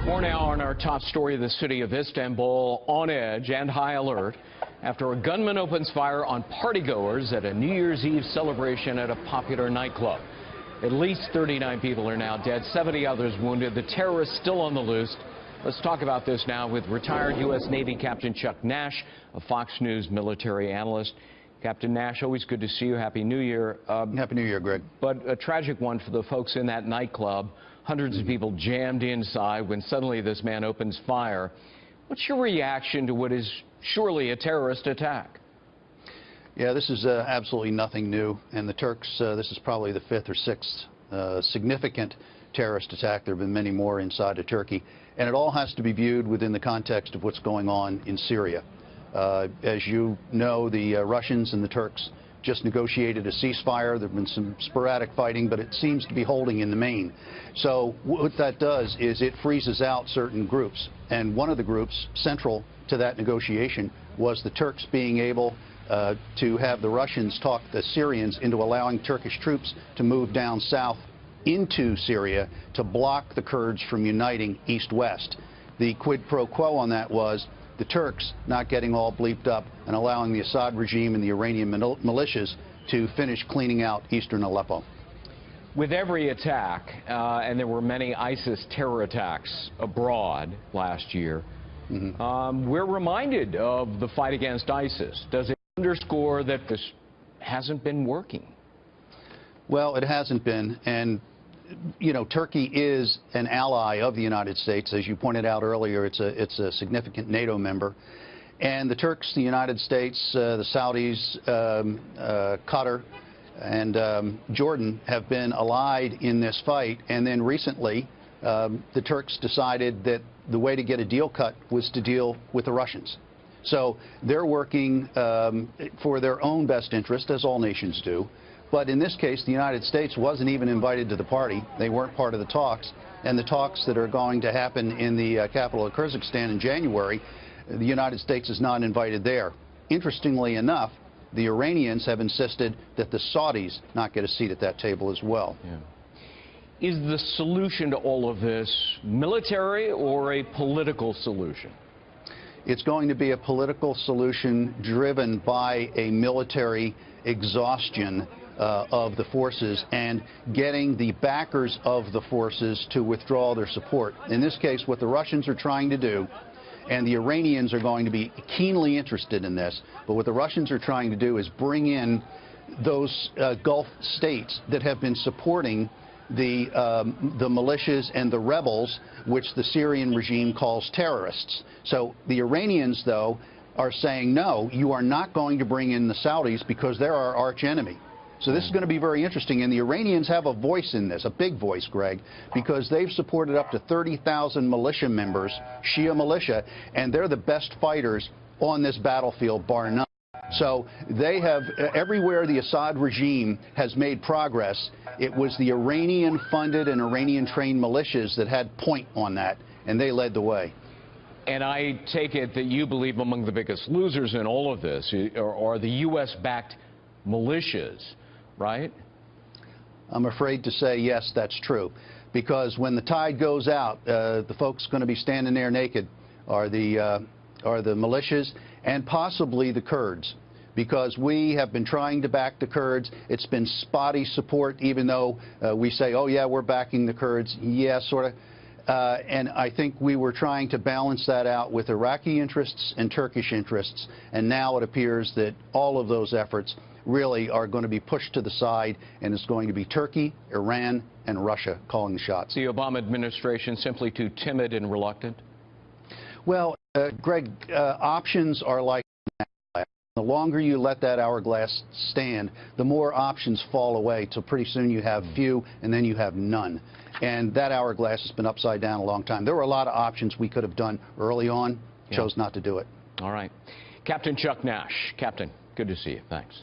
More now on our top story. The city of Istanbul on edge and high alert after a gunman opens fire on partygoers at a New Year's Eve celebration at a popular nightclub. At least 39 people are now dead, 70 others wounded. The terrorist still on the loose. Let's talk about this now with retired U.S. Navy Captain Chuck Nash, a Fox News military analyst. Captain Nash, always good to see you. Happy New Year. Happy New Year, Greg. But a tragic one for the folks in that nightclub. Hundreds of people jammed inside when suddenly this man opens fire. What's your reaction to what is surely a terrorist attack? Yeah, this is absolutely nothing new. And the Turks, this is probably the fifth or sixth significant terrorist attack. There have been many more inside of Turkey. And it all has to be viewed within the context of what's going on in Syria. As you know, the Russians and the Turks just negotiated a ceasefire. There have been some sporadic fighting, but it seems to be holding in the main. So what that does is it freezes out certain groups. And one of the groups central to that negotiation was the Turks being able to have the Russians talk the Syrians into allowing Turkish troops to move down south into Syria to block the Kurds from uniting east-west. The quid pro quo on that was the Turks not getting all bleeped up and allowing the Assad regime and the Iranian militias to finish cleaning out eastern Aleppo. With every attack, and there were many ISIS terror attacks abroad last year, we're reminded of the fight against ISIS. Does it underscore that this hasn't been working? Well, it hasn't been, and you know, Turkey is an ally of the United States. As you pointed out earlier, it's a significant NATO member. And the Turks, the United States, the Saudis, Qatar, and Jordan have been allied in this fight. And then recently, the Turks decided that the way to get a deal cut was to deal with the Russians. So they're working for their own best interest, as all nations do. But in this case, the United States wasn't even invited to the party. They weren't part of the talks. And the talks that are going to happen in the capital of Kyrgyzstan in January, the United States is not invited there. Interestingly enough, the Iranians have insisted that the Saudis not get a seat at that table as well. Yeah. Is the solution to all of this military or a political solution? It's going to be a political solution driven by a military exhaustion of the forces and getting the backers of the forces to withdraw their support. In this case, what the Russians are trying to do, and the Iranians are going to be keenly interested in this, but what the Russians are trying to do is bring in those Gulf states that have been supporting the militias and the rebels, which the Syrian regime calls terrorists. So the Iranians, though, are saying, no, you are not going to bring in the Saudis because they're our arch enemy. So this is going to be very interesting, and the Iranians have a voice in this, a big voice, Greg, because they've supported up to 30,000 militia members, Shia militia, and they're the best fighters on this battlefield, bar none. So they have, everywhere the Assad regime has made progress, it was the Iranian-funded and Iranian-trained militias that had point on that, and they led the way. And I take it that you believe among the biggest losers in all of this are the U.S.-backed militias, right? I'm afraid to say yes, that's true. Because when the tide goes out, the folks going to be standing there naked are the militias and possibly the Kurds. Because we have been trying to back the Kurds. It's been spotty support, even though we say, oh, yeah, we're backing the Kurds. Yeah, sort of. And I think we were trying to balance that out with Iraqi interests and Turkish interests. And now it appears that all of those efforts really are going to be pushed to the side, and it's going to be Turkey, Iran, and Russia calling the shots. The Obama administration simply too timid and reluctant? Well, Greg, options are like that. The longer you let that hourglass stand, the more options fall away, till pretty soon you have few, and then you have none. And that hourglass has been upside down a long time. There were a lot of options we could have done early on, chose not to do it. All right. Captain Chuck Nash. Captain, good to see you. Thanks.